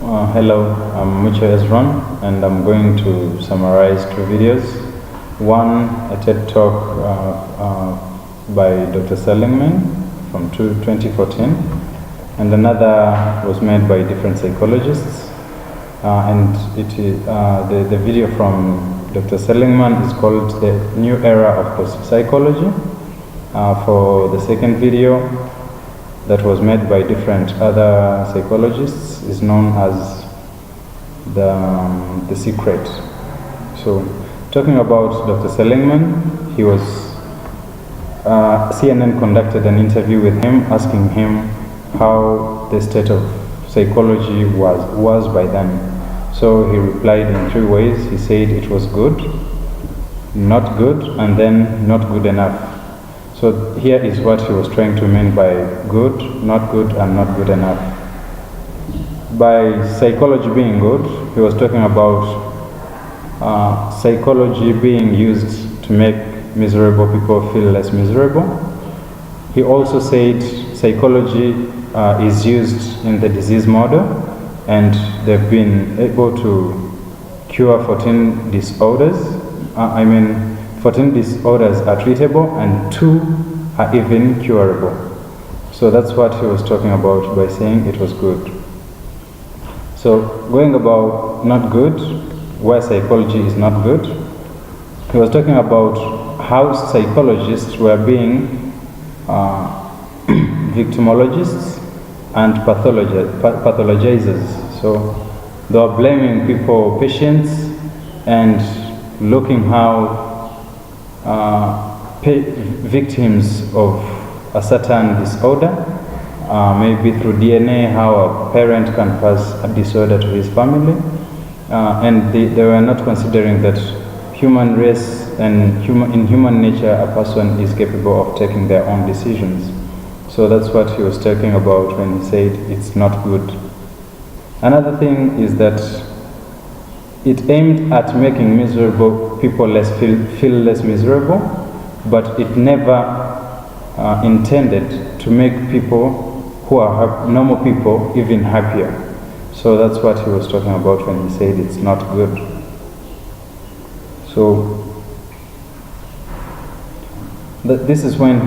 Hello, I'm Mucho Ezron, and I'm going to summarize two videos. One, a TED Talk by Dr. Seligman from 2014, and another was made by different psychologists. And it is, the video from Dr. Seligman is called The New Era of Positive Psychology. For the second video, that was made by different other psychologists, is known as the Secret. So, talking about Dr. Seligman, he was CNN conducted an interview with him, asking him how the state of psychology was by then. So he replied in three ways. He said it was good, not good, and then not good enough. So here is what he was trying to mean by good, not good, and not good enough. By psychology being good, he was talking about psychology being used to make miserable people feel less miserable. He also said psychology is used in the disease model, and they've been able to cure 14 disorders. 14 disorders are treatable and 2 are even curable. So that's what he was talking about by saying it was good. So going about not good, where psychology is not good, he was talking about how psychologists were being victimologists and pathologizers. So they were blaming people, patients, and looking how victims of a certain disorder, maybe through DNA, how a parent can pass a disorder to his family, and they were not considering that human race and in human nature, a person is capable of taking their own decisions. So that's what he was talking about when he said it's not good. Another thing is that it aimed at making miserable people feel less miserable, but it never intended to make people who are normal people even happier. So that's what he was talking about when he said it's not good. So this is when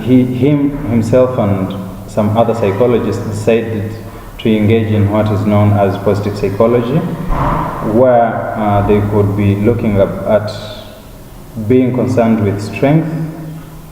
himself and some other psychologists decided to engage in what is known as positive psychology, where they could be looking at being concerned with strength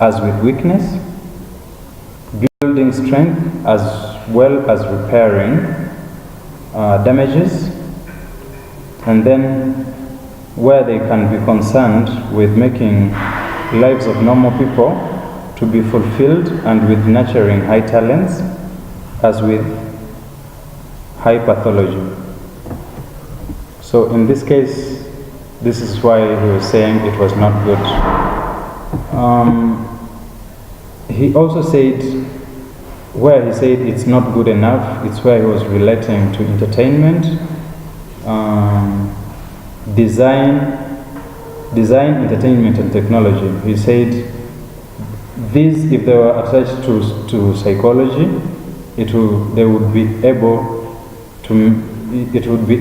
as with weakness, building strength as well as repairing damages, and then where they can be concerned with making lives of normal people to be fulfilled and with nurturing high talents as with high pathology. So in this case, this is why he was saying it was not good. He also said, where he said it's not good enough, it's where he was relating to entertainment, design, entertainment, and technology. He said these, if they were attached to psychology, it would be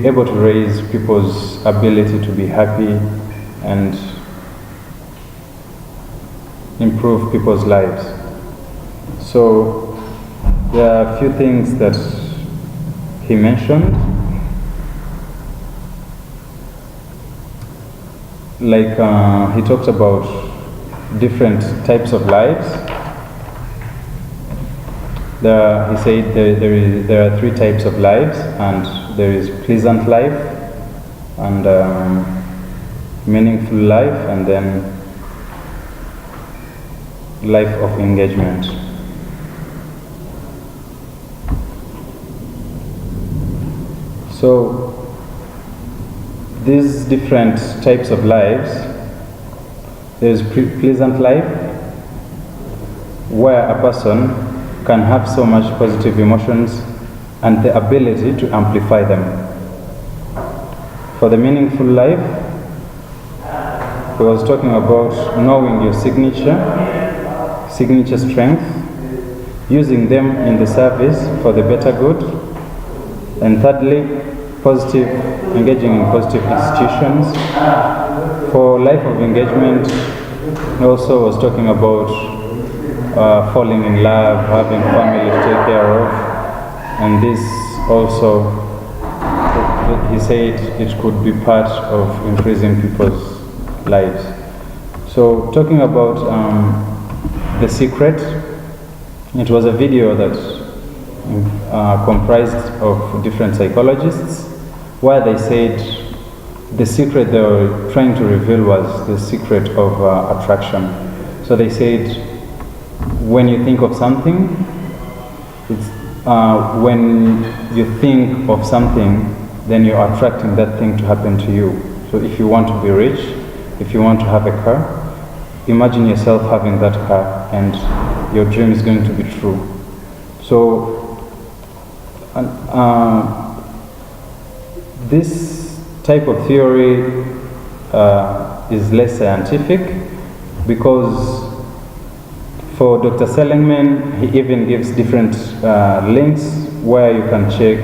able to raise people's ability to be happy and improve people's lives. So there are a few things that he mentioned, like he talked about different types of lives. He said there are 3 types of lives, and there is pleasant life, and meaningful life, and then life of engagement. So these different types of lives, there is pleasant life, where a person can have so much positive emotions and the ability to amplify them. For the meaningful life, he was talking about knowing your signature strength, using them in the service for the better good, And thirdly, engaging in positive institutions. For life of engagement, he also was talking about falling in love, having family to take care of, and this also, he said, it could be part of increasing people's lives. So talking about The Secret, it was a video that comprised of different psychologists, where they said the secret they were trying to reveal was the secret of attraction. So they said, when you think of something, when you think of something, then you're attracting that thing to happen to you. So if you want to be rich, if you want to have a car, imagine yourself having that car and your dream is going to be true. So this type of theory is less scientific, because for Dr. Seligman, he even gives different links where you can check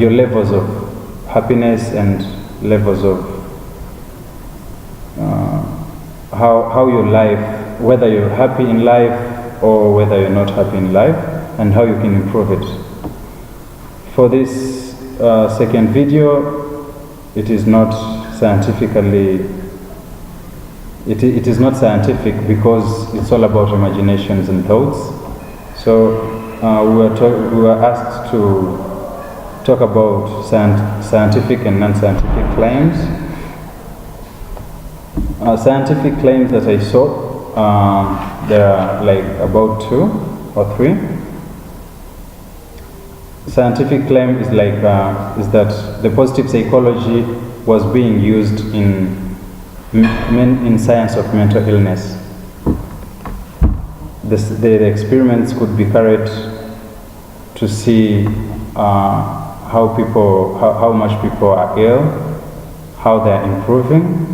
your levels of happiness and levels of how your life, whether you're happy in life or whether you're not happy in life, and how you can improve it. For this second video, it is not scientifically, it is not scientific, because it's all about imaginations and thoughts. So we were asked to talk about scientific and non-scientific claims. Scientific claims that I saw, there are like about 2 or 3. Scientific claim is like is that the positive psychology was being used in science of mental illness. The experiments could be carried to see how much people are ill, how they are improving.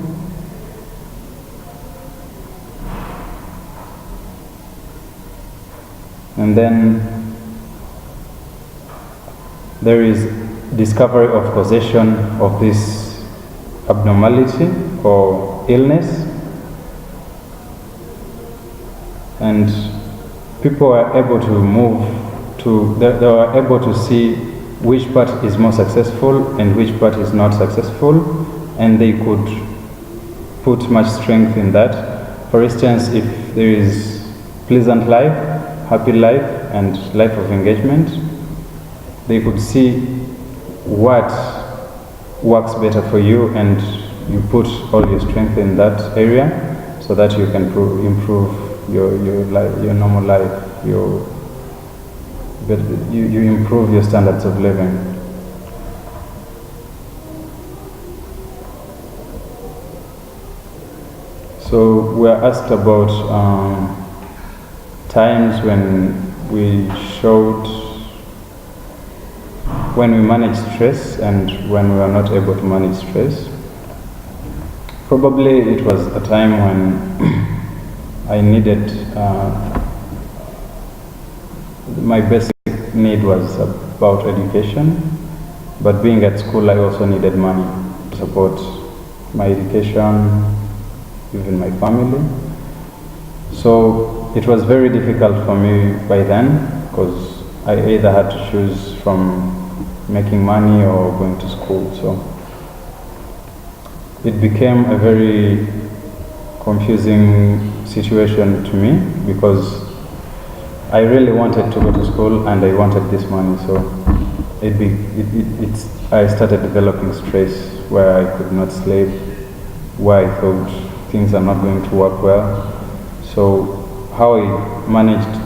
And then there is discovery of causation of this abnormality or illness, and people are able to they are able to see which part is more successful and which part is not successful, and they could put much strength in that. For instance, if there is pleasant life, happy life, and life of engagement, they could see what works better for you, and you put all your strength in that area so that you can improve your life, your normal life, you improve your standards of living. So we are asked about times when we manage stress and when we are not able to manage stress. Probably it was a time when I needed, my basic need was about education, but being at school I also needed money to support my education, even my family. So it was very difficult for me by then, because I either had to choose from making money or going to school. So it became a very confusing situation to me, because I really wanted to go to school and I wanted this money. So I started developing stress where I could not sleep, where I thought things are not going to work well. So how I managed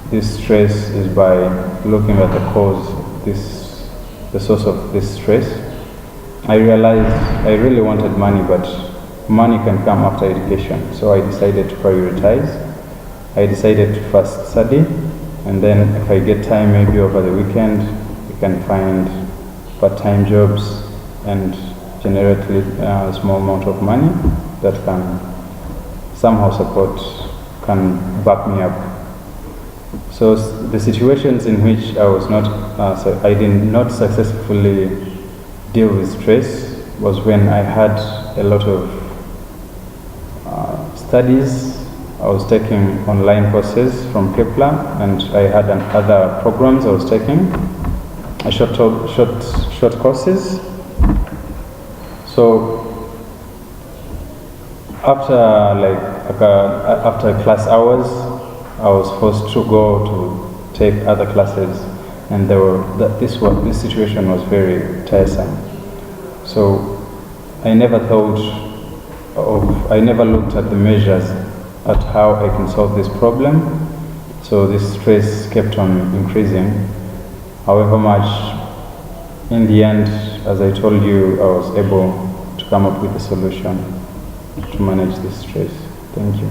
this stress is by looking at the cause, the source of this stress. I realized I really wanted money, but money can come after education. So I decided to prioritize. I decided to first study, and then if I get time, maybe over the weekend, you can find part-time jobs and generate a small amount of money that can somehow can back me up. So So the situations in which I did not successfully deal with stress was when I had a lot of studies. I was taking online courses from Kepler, and I had other programs I was taking, short courses. So after class hours, I was forced to go to take other classes, and this situation was very tiresome. So I never looked at the measures at how I can solve this problem. So this stress kept on increasing. However much, in the end, as I told you, I was able to come up with a solution to manage this stress. Thank you.